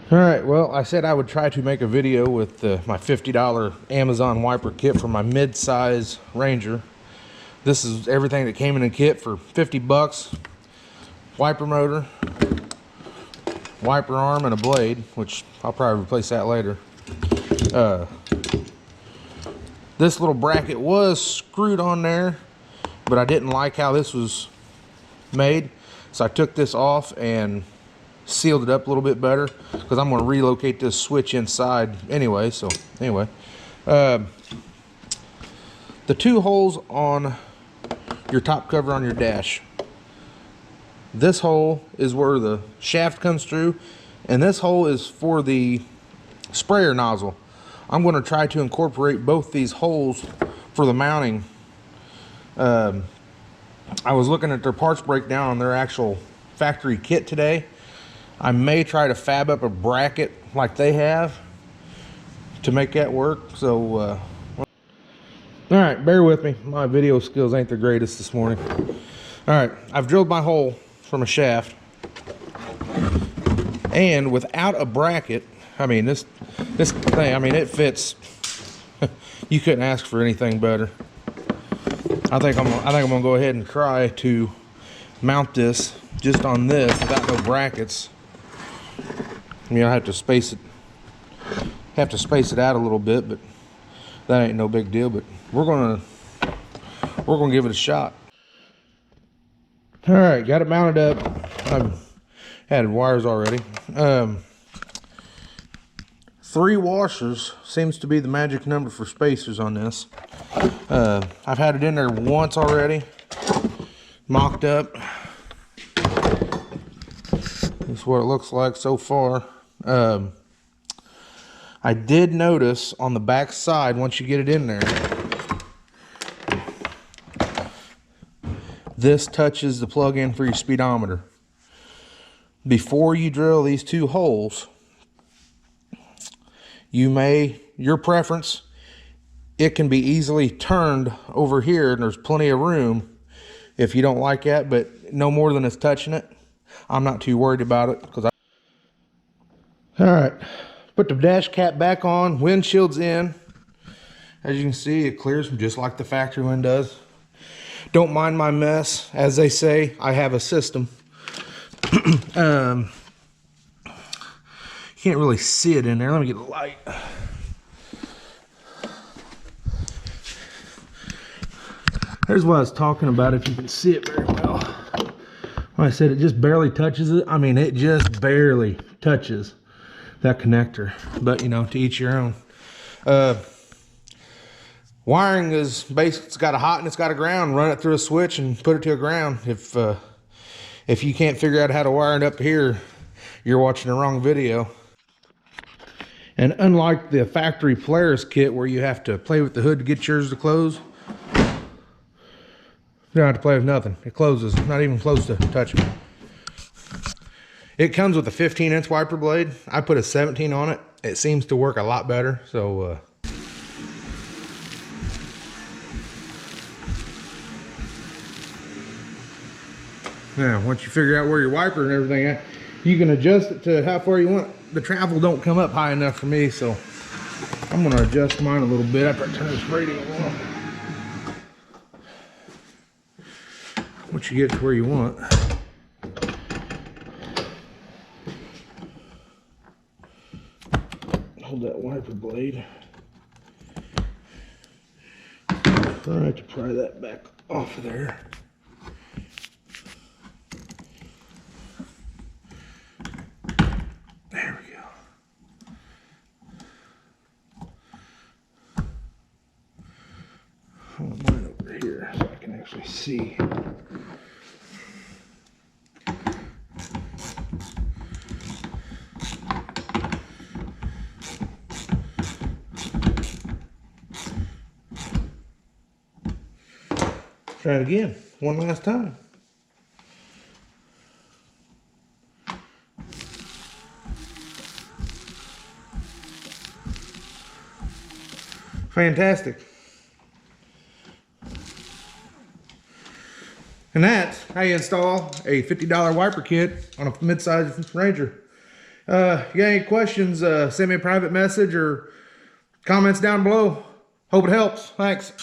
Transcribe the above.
All right, well, I said I would try to make a video with my $50 Amazon wiper kit for my mid-size Ranger. This is everything that came in a kit for 50 bucks. Wiper motor, wiper arm, and a blade, which I'll probably replace that later. This little bracket was screwed on there, but I didn't like how this was made, so I took this off and sealed it up a little bit better because I'm going to relocate this switch inside anyway. So anyway, the two holes on your top cover on your dash, this hole is where the shaft comes through, and this hole is for the sprayer nozzle. I'm going to try to incorporate both these holes for the mounting. I was looking at their parts breakdown on their actual factory kit today. I may try to fab up a bracket like they have to make that work. So, all right, bear with me. My video skills ain't the greatest this morning. All right, I've drilled my hole from a shaft, and without a bracket, I mean this thing, I mean it fits. You couldn't ask for anything better. I think I'm gonna go ahead and try to mount this just on this without no brackets. I mean, I have to space it out a little bit, but that ain't no big deal. But we're gonna give it a shot. All right, got it mounted up. I've added wires already. 3 washers seems to be the magic number for spacers on this. I've had it in there once already, mocked up. This is what it looks like so far. I did notice on the back side, once you get it in there, this touches the plug-in for your speedometer. Before you drill these 2 holes, your preference, it can be easily turned over here, and there's plenty of room if you don't like that, but no more than it's touching it. I'm not too worried about it because all right, put the dash cap back on, windshield's in. As you can see, it clears just like the factory one does. Don't mind my mess. As they say, I have a system. You can't really see it in there. Let me get a light. There's what I was talking about, if you can see it very well. When I said it just barely touches it, I mean it just barely touches that connector. But you know, to each your own. Wiring is basic. It's got a hot and it's got a ground. Run it through a switch and put it to a ground. If you can't figure out how to wire it up here, you're watching the wrong video. And unlike the factory Polaris kit where you have to play with the hood to get yours to close, you don't have to play with nothing. It closes, not even close to touching. It comes with a 15-inch wiper blade. I put a 17 on it. It seems to work a lot better. So, now, once you figure out where your wiper and everything at, you can adjust it to how far you want. The travel don't come up high enough for me, so I'm gonna adjust mine a little bit after I turn this radio on. Once you get to where you want. Hold that wiper blade. Try to pry that back off of there. There we go. Hold mine over here so I can actually see. Try it again, one last time. Fantastic. And that's how you install a $50 wiper kit on a mid-size Ranger. You got any questions, send me a private message or comments down below. Hope it helps. Thanks.